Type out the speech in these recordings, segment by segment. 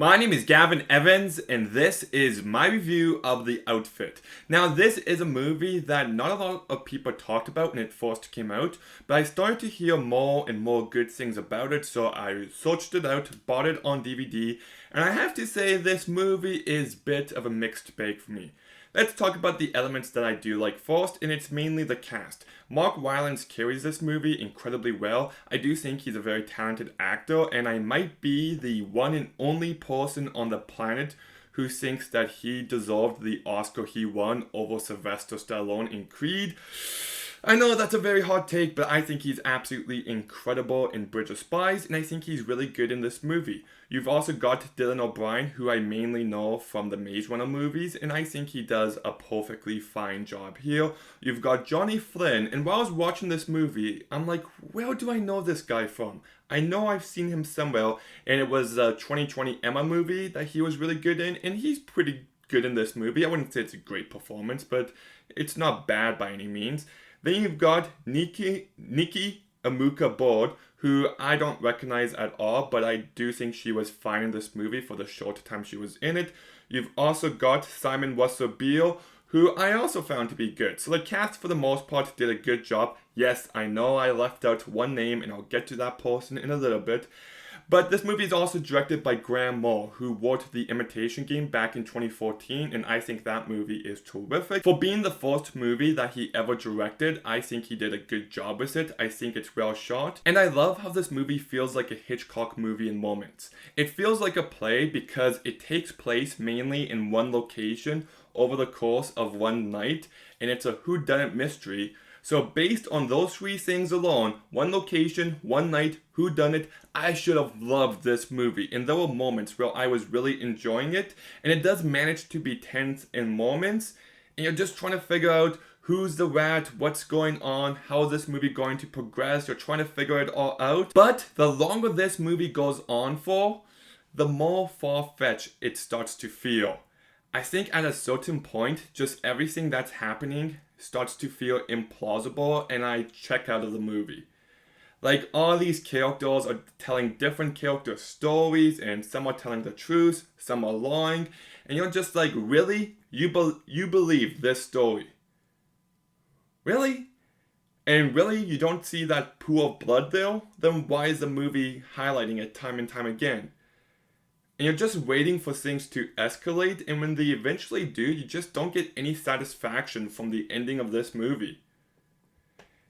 My name is Gavin Evans, and this is my review of The Outfit. Now, this is a movie that not a lot of people talked about when it first came out, but I started to hear more and more good things about it, so I searched it out, bought it on DVD, and I have to say this movie is a bit of a mixed bag for me. Let's talk about the elements that I do like first, and it's mainly the cast. Mark Rylance carries this movie incredibly well. I do think he's a very talented actor, and I might be the one and only person on the planet who thinks that he deserved the Oscar he won over Sylvester Stallone in Creed. I know that's a very hot take, but I think he's absolutely incredible in Bridge of Spies, and I think he's really good in this movie. You've also got Dylan O'Brien, who I mainly know from the Maze Runner movies, and I think he does a perfectly fine job here. You've got Johnny Flynn, and while I was watching this movie, I'm like, where do I know this guy from? I know I've seen him somewhere, and it was a 2020 Emma movie that he was really good in, and he's pretty good in this movie. I wouldn't say it's a great performance, but it's not bad by any means. Then you've got Nikki Amuka-Bird, who I don't recognize at all, but I do think she was fine in this movie for the short time she was in it. You've also got Simon Russell Beale, who I also found to be good. So the cast for the most part did a good job. Yes, I know I left out one name, and I'll get to that person in a little bit. But this movie is also directed by Graham Moore, who wrote The Imitation Game back in 2014, and I think that movie is terrific. For being the first movie that he ever directed, I think he did a good job with it. I think it's well shot. And I love how this movie feels like a Hitchcock movie in moments. It feels like a play because it takes place mainly in one location over the course of one night, and it's a whodunit mystery. So based on those three things alone, one location, one night, whodunit, I should have loved this movie. And there were moments where I was really enjoying it, and it does manage to be tense in moments, and you're just trying to figure out who's the rat, what's going on, how is this movie going to progress, you're trying to figure it all out. But the longer this movie goes on for, the more far-fetched it starts to feel. I think at a certain point, just everything that's happening starts to feel implausible, and I check out of the movie. Like, all these characters are telling different character stories, and some are telling the truth, some are lying, and you're just like, really? You believe this story? Really? And really, you don't see that pool of blood there? Then why is the movie highlighting it time and time again? And you're just waiting for things to escalate, and when they eventually do, you just don't get any satisfaction from the ending of this movie.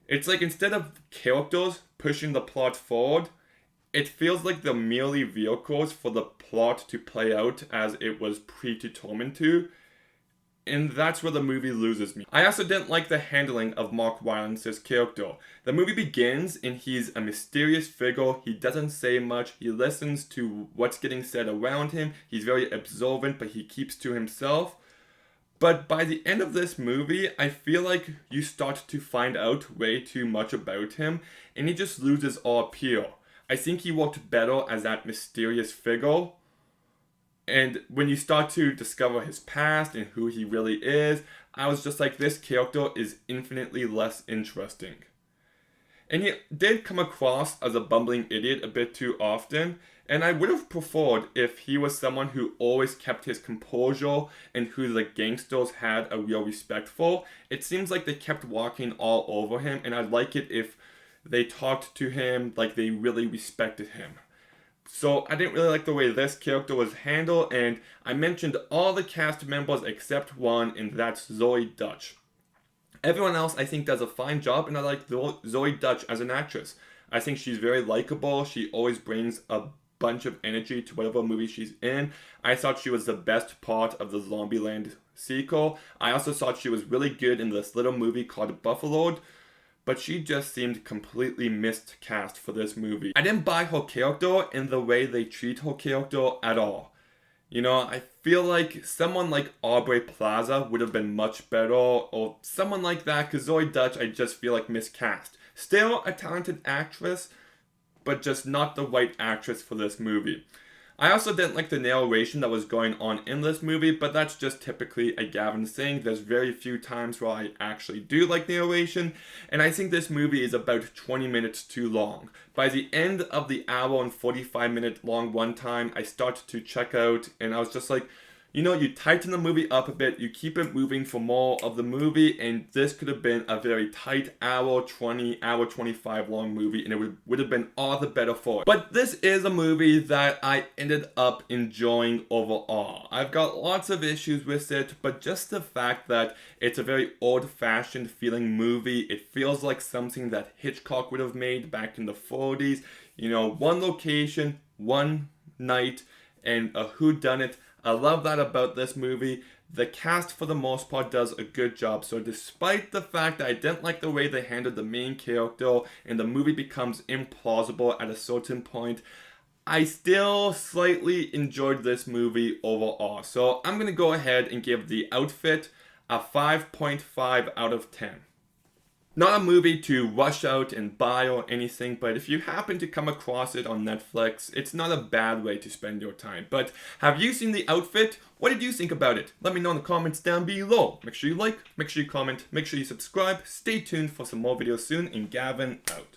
It's like instead of characters pushing the plot forward, it feels like they're merely vehicles for the plot to play out as it was predetermined to. And that's where the movie loses me. I also didn't like the handling of Mark Rylance's character. The movie begins and he's a mysterious figure. He doesn't say much. He listens to what's getting said around him. He's very observant, but he keeps to himself. But by the end of this movie, I feel like you start to find out way too much about him, and he just loses all appeal. I think he worked better as that mysterious figure. And when you start to discover his past and who he really is, I was just like, this character is infinitely less interesting. And he did come across as a bumbling idiot a bit too often, and I would have preferred if he was someone who always kept his composure and who the gangsters had a real respect for. It seems like they kept walking all over him, and I'd like it if they talked to him like they really respected him. So I didn't really like the way this character was handled, and I mentioned all the cast members except one, and that's Zoe Dutch. Everyone else I think does a fine job, and I like Zoe Dutch as an actress. I think she's very likable. She always brings a bunch of energy to whatever movie she's in. I thought she was the best part of the Zombieland sequel. I also thought she was really good in this little movie called Buffalo. But she just seemed completely miscast for this movie. I didn't buy her character and the way they treat her character at all. You know, I feel like someone like Aubrey Plaza would have been much better, or someone like that, because Zoe Dutch I just feel like miscast. Still a talented actress, but just not the right actress for this movie. I also didn't like the narration that was going on in this movie, but that's just typically a Gavin thing. There's very few times where I actually do like narration, and I think this movie is about 20 minutes too long. By the end of the hour and 45-minute long runtime, I started to check out, and I was just like, you know, you tighten the movie up a bit, you keep it moving for more of the movie, and this could have been a very tight hour 20, hour 25 long movie, and it would have been all the better for it. But this is a movie that I ended up enjoying overall. I've got lots of issues with it, but just the fact that it's a very old-fashioned feeling movie, it feels like something that Hitchcock would have made back in the 40s. You know, one location, one night, and a whodunit. I love that about this movie. The cast, for the most part, does a good job. So despite the fact that I didn't like the way they handled the main character and the movie becomes implausible at a certain point, I still slightly enjoyed this movie overall. So I'm going to go ahead and give The Outfit a 5.5 out of 10. Not a movie to rush out and buy or anything, but if you happen to come across it on Netflix, it's not a bad way to spend your time. But have you seen The Outfit? What did you think about it? Let me know in the comments down below. Make sure you like, make sure you comment, make sure you subscribe. Stay tuned for some more videos soon, and Gavin out.